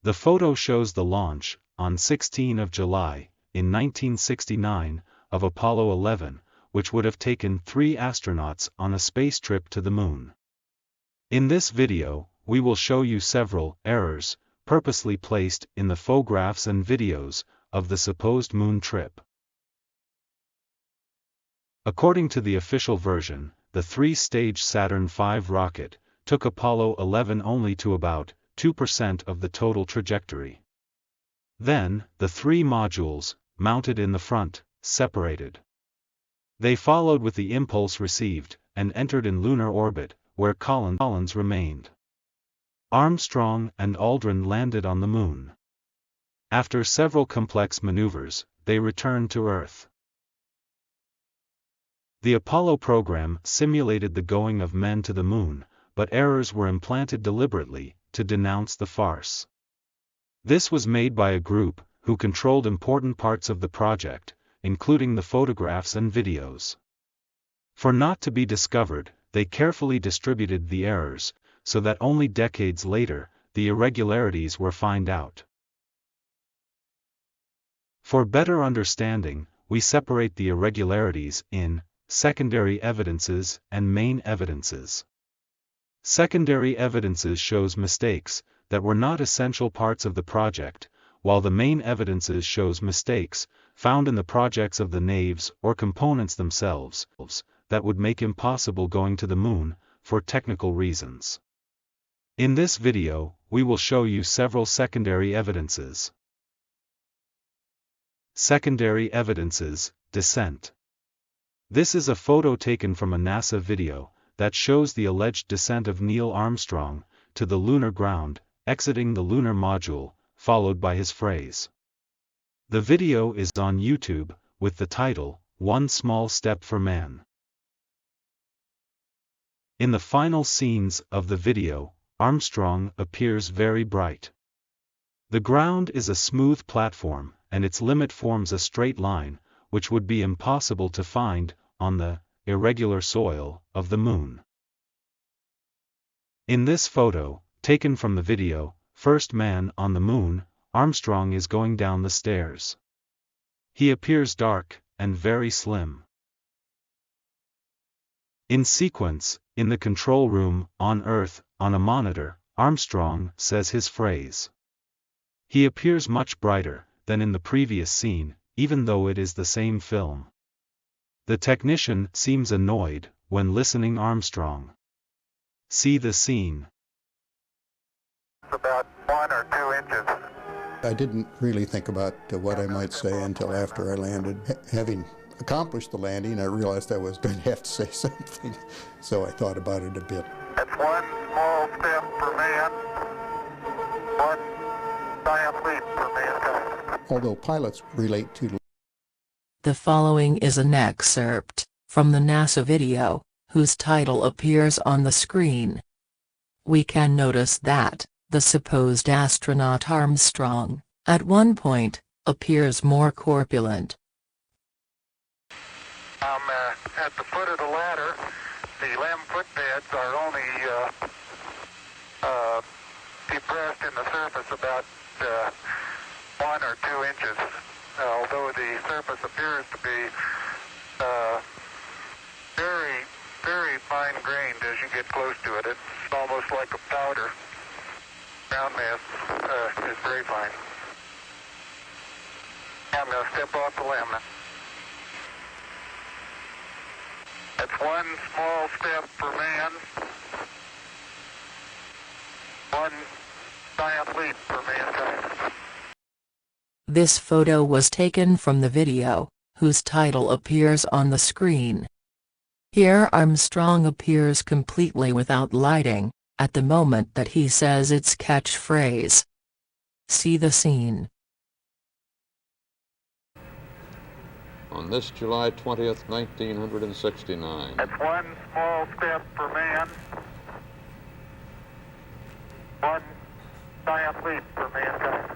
The photo shows the launch, on 16 July, in 1969, of Apollo 11, which would have taken 3 astronauts on a space trip to the Moon. In this video, we will show you several errors, purposely placed in the photographs and videos, of the supposed Moon trip. According to the official version, the 3-stage Saturn V rocket took Apollo 11 only to about 2% of the total trajectory. Then, the 3 modules, mounted in the front, separated. They followed with the impulse received, and entered in lunar orbit, where Collins remained. Armstrong and Aldrin landed on the Moon. After several complex maneuvers, they returned to Earth. The Apollo program simulated the going of men to the Moon, but errors were implanted deliberately, to denounce the farce. This was made by a group, who controlled important parts of the project, including the photographs and videos. For not to be discovered, they carefully distributed the errors, so that only decades later, the irregularities were found out. For better understanding, we separate the irregularities in secondary evidences and main evidences. Secondary evidences shows mistakes that were not essential parts of the project, while the main evidences shows mistakes found in the projects of the naves or components themselves that would make impossible going to the Moon for technical reasons. In this video, we will show you several secondary evidences. Secondary evidences, descent. This is a photo taken from a NASA video that shows the alleged descent of Neil Armstrong to the lunar ground, exiting the lunar module, followed by his phrase. The video is on YouTube, with the title, "One Small Step for Man." In the final scenes of the video, Armstrong appears very bright. The ground is a smooth platform, and its limit forms a straight line, which would be impossible to find on the irregular soil of the Moon. In this photo, taken from the video, First Man on the Moon, Armstrong is going down the stairs. He appears dark, and very slim. In sequence, in the control room, on Earth, on a monitor, Armstrong says his phrase. He appears much brighter than in the previous scene, even though it is the same film. The technician seems annoyed when listening Armstrong. See the scene. About 1 or 2 inches. I didn't really think about what I might say until after I landed. Having accomplished the landing, I realized I was going to have to say something, so I thought about it a bit. That's 1 small step for man, 1 giant leap for mankind. Although pilots relate to... The following is an excerpt from the NASA video, whose title appears on the screen. We can notice that the supposed astronaut Armstrong, at one point, appears more corpulent. I'm at the foot of the ladder. The limb footbeds are only depressed in the surface about 1 or 2 inches. Although the surface appears to be very, very fine-grained as you get close to it. It's almost like a powder. Ground mass is very fine. I'm going to step off the limb. That's 1 small step for man, 1 giant leap for mankind. This photo was taken from the video, whose title appears on the screen. Here Armstrong appears completely without lighting, at the moment that he says its catchphrase. See the scene. On this July 20th, 1969. That's 1 small step for man, 1 giant leap for mankind.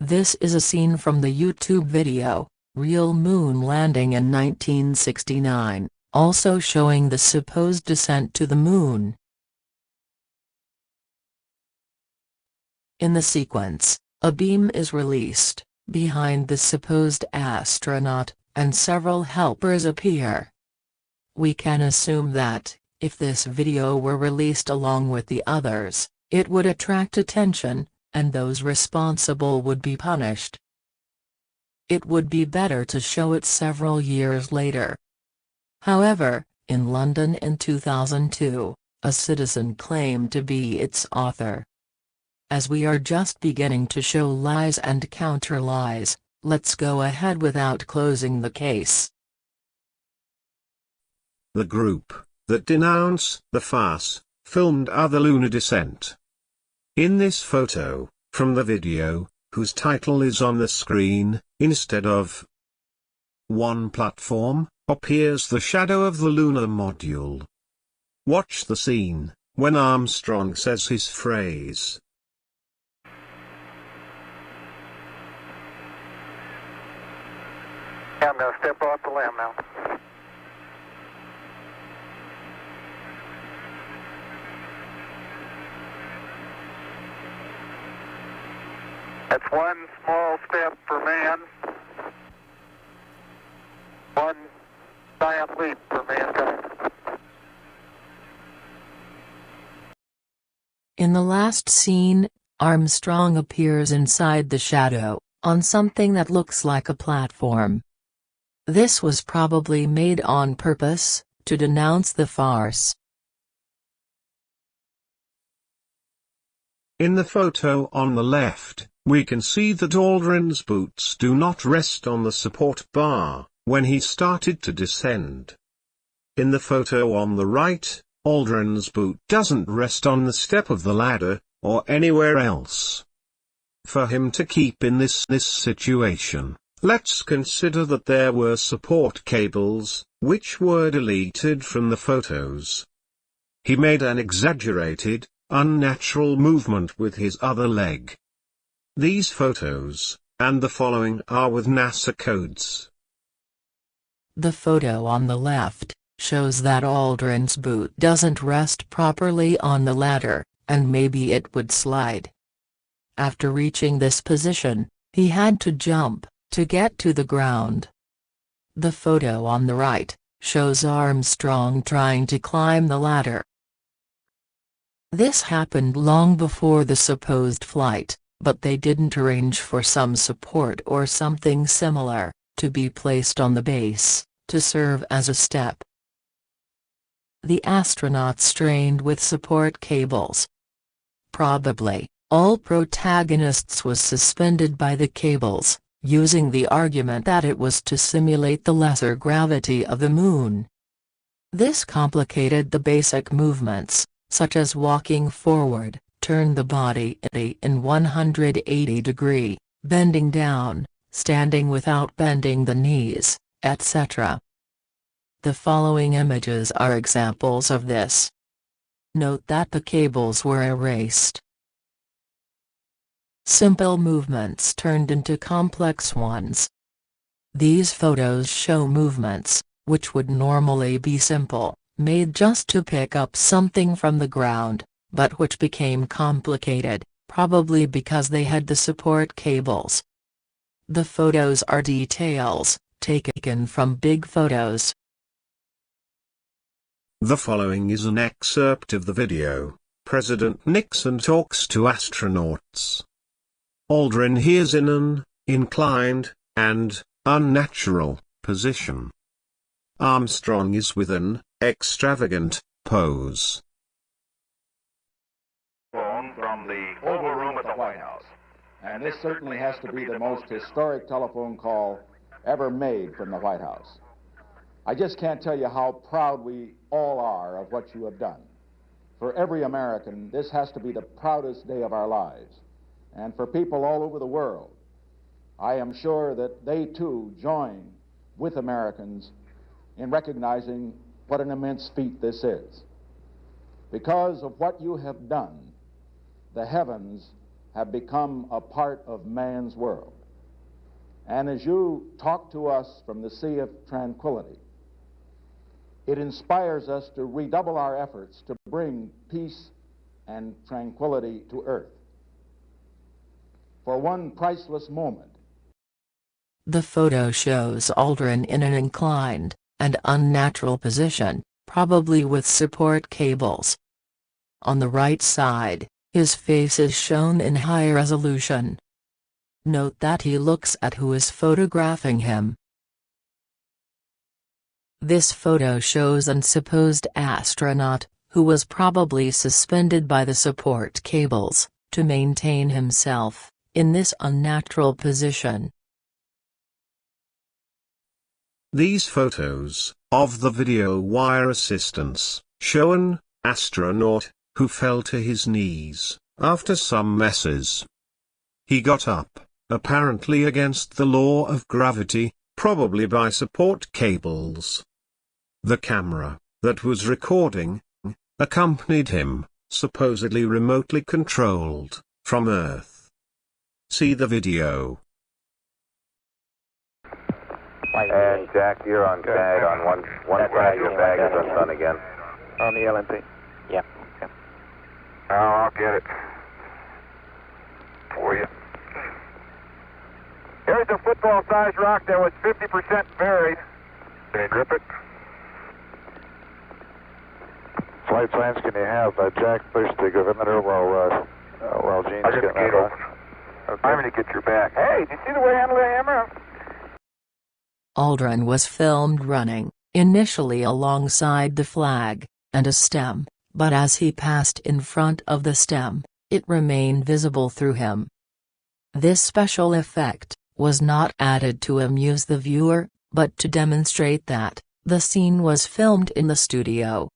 This is a scene from the YouTube video, Real Moon Landing in 1969, also showing the supposed descent to the Moon. In the sequence, a beam is released behind the supposed astronaut, and several helpers appear. We can assume that, if this video were released along with the others, it would attract attention, and those responsible would be punished. It would be better to show it several years later. However, in London in 2002, a citizen claimed to be its author. As we are just beginning to show lies and counter-lies, let's go ahead without closing the case. The group that denounce the farce filmed other lunar descent. In this photo, from the video, whose title is on the screen, instead of one platform, appears the shadow of the lunar module. Watch the scene, when Armstrong says his phrase. I'm going to step off the limb now. That's one small step for man, one giant leap for mankind. In the last scene, Armstrong appears inside the shadow, on something that looks like a platform. This was probably made on purpose, to denounce the farce. In the photo on the left, we can see that Aldrin's boots do not rest on the support bar when he started to descend. In the photo on the right, Aldrin's boot doesn't rest on the step of the ladder, or anywhere else. For him to keep in this situation, let's consider that there were support cables, which were deleted from the photos. He made an exaggerated, unnatural movement with his other leg. These photos, and the following, are with NASA codes. The photo on the left shows that Aldrin's boot doesn't rest properly on the ladder, and maybe it would slide. After reaching this position, he had to jump to get to the ground. The photo on the right shows Armstrong trying to climb the ladder. This happened long before the supposed flight, but they didn't arrange for some support or something similar to be placed on the base to serve as a step. The astronauts strained with support cables. Probably, all protagonists was suspended by the cables, using the argument that it was to simulate the lesser gravity of the moon. This complicated the basic movements, such as walking forward, turn the body in 180 degree, bending down, standing without bending the knees, etc. The following images are examples of this. Note that the cables were erased. Simple movements turned into complex ones. These photos show movements, which would normally be simple, made just to pick up something from the ground, but which became complicated, probably because they had the support cables. The photos are details, taken from big photos. The following is an excerpt of the video. President Nixon talks to astronauts. Aldrin hears in an inclined and unnatural position. Armstrong is with an extravagant pose. From the Oval Room at the White House. And this certainly has to be the most historic telephone call ever made from the White House. I just can't tell you how proud we all are of what you have done. For every American, this has to be the proudest day of our lives. And for people all over the world, I am sure that they too join with Americans in recognizing what an immense feat this is. Because of what you have done, the heavens have become a part of man's world. And as you talk to us from the Sea of Tranquility, it inspires us to redouble our efforts to bring peace and tranquility to earth. for one priceless moment. The photo shows Aldrin in an inclined and unnatural position, probably with support cables. On the right side, his face is shown in high resolution. Note that he looks at who is photographing him. This photo shows an supposed astronaut, who was probably suspended by the support cables, to maintain himself in this unnatural position. These photos of the video wire assistance show an astronaut who fell to his knees after some messes. He got up, apparently against the law of gravity, probably by support cables. The camera that was recording accompanied him, supposedly remotely controlled from Earth. See the video. And Jack, you're on tag on one side. Your bag is undone again. On the LMP. Yep. Oh, I'll get it for you. Here's a football-sized rock that was 50% buried. Can you grip it? Flight plans can you have? Jack, push the gravimeter while Gene's I'll get the getting gate that open. Okay. I'm going to get your back. Hey, do you see the way I handle the hammer? Aldrin was filmed running, initially alongside the flag and a stem, but as he passed in front of the stem, it remained visible through him. This special effect was not added to amuse the viewer, but to demonstrate that the scene was filmed in the studio.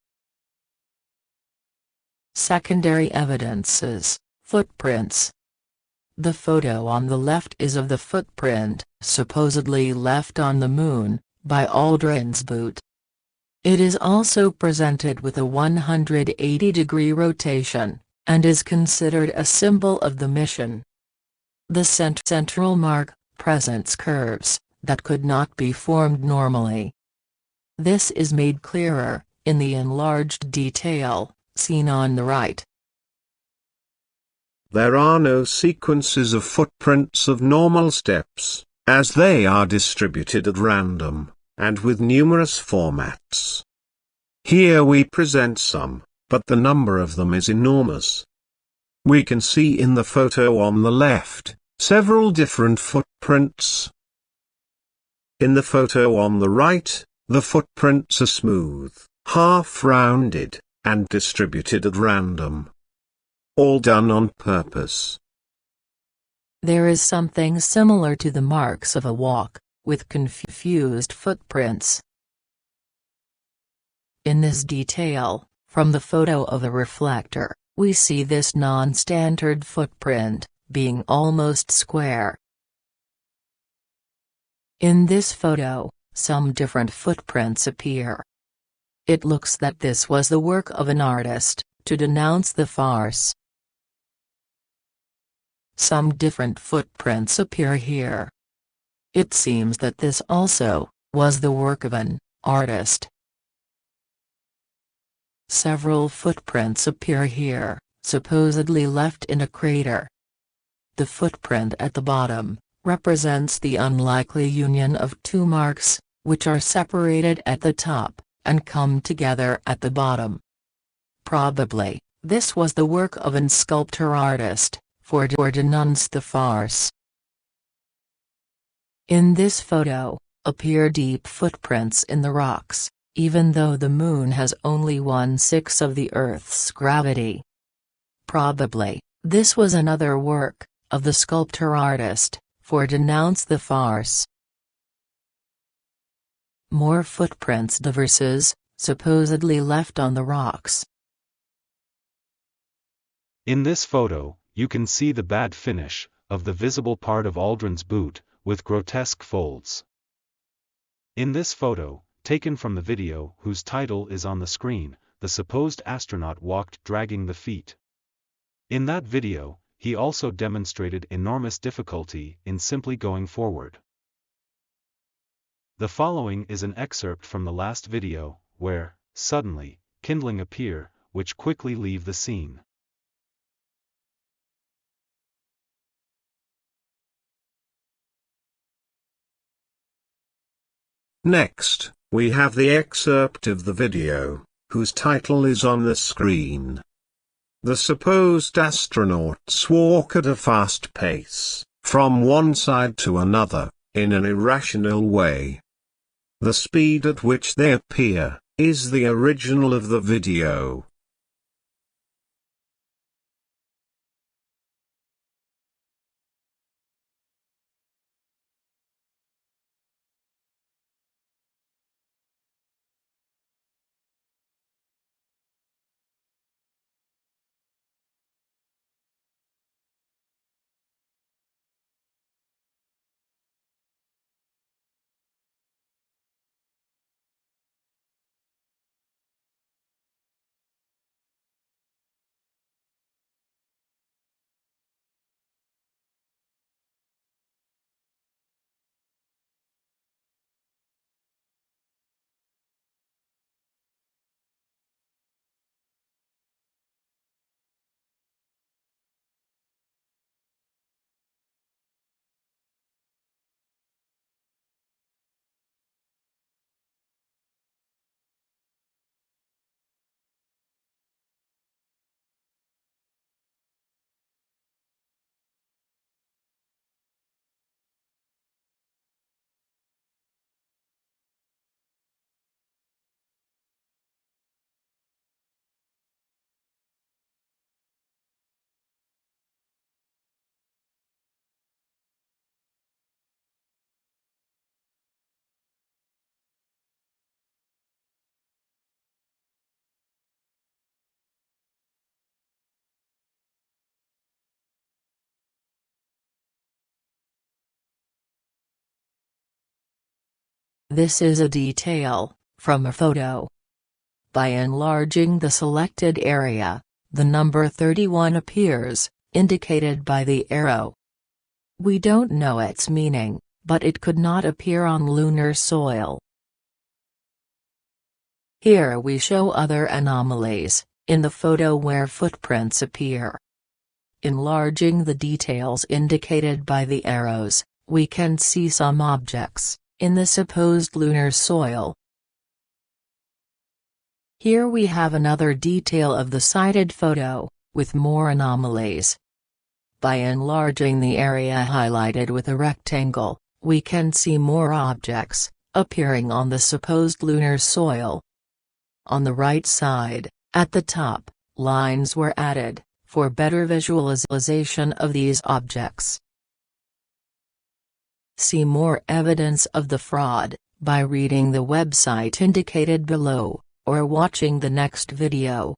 Secondary evidences: footprints. The photo on the left is of the footprint, supposedly left on the Moon, by Aldrin's boot. It is also presented with a 180-degree rotation, and is considered a symbol of the mission. The central mark presents curves that could not be formed normally. This is made clearer in the enlarged detail seen on the right. There are no sequences of footprints of normal steps, as they are distributed at random, and with numerous formats. Here we present some, but the number of them is enormous. We can see in the photo on the left several different footprints. In the photo on the right, the footprints are smooth, half-rounded, and distributed at random. All done on purpose. There is something similar to the marks of a walk, with confused footprints. In this detail, from the photo of a reflector, we see this non-standard footprint being almost square. In this photo, some different footprints appear. It looks that this was the work of an artist to denounce the farce. Some different footprints appear here. It seems that this also was the work of an artist. Several footprints appear here, supposedly left in a crater. The footprint at the bottom represents the unlikely union of two marks, which are separated at the top and come together at the bottom. Probably, this was the work of an sculptor-artist, for denounce the farce. In this photo, appear deep footprints in the rocks, even though the Moon has only 1/6 of the Earth's gravity. Probably, this was another work of the sculptor-artist, for denounce the farce. More footprints diverses, supposedly left on the rocks. In this photo, you can see the bad finish of the visible part of Aldrin's boot, with grotesque folds. In this photo, taken from the video whose title is on the screen, the supposed astronaut walked dragging the feet. In that video, he also demonstrated enormous difficulty in simply going forward. The following is an excerpt from the last video, where, suddenly, kindling appear, which quickly leave the scene. Next, we have the excerpt of the video, whose title is on the screen. The supposed astronauts walk at a fast pace, from one side to another, in an irrational way. The speed at which they appear is the original of the video. This is a detail from a photo. By enlarging the selected area, the number 31 appears, indicated by the arrow. We don't know its meaning, but it could not appear on lunar soil. Here we show other anomalies, in the photo where footprints appear. Enlarging the details indicated by the arrows, we can see some objects in the supposed lunar soil. Here we have another detail of the cited photo, with more anomalies. By enlarging the area highlighted with a rectangle, we can see more objects appearing on the supposed lunar soil. On the right side, at the top, lines were added for better visualization of these objects. See more evidence of the fraud by reading the website indicated below, or watching the next video.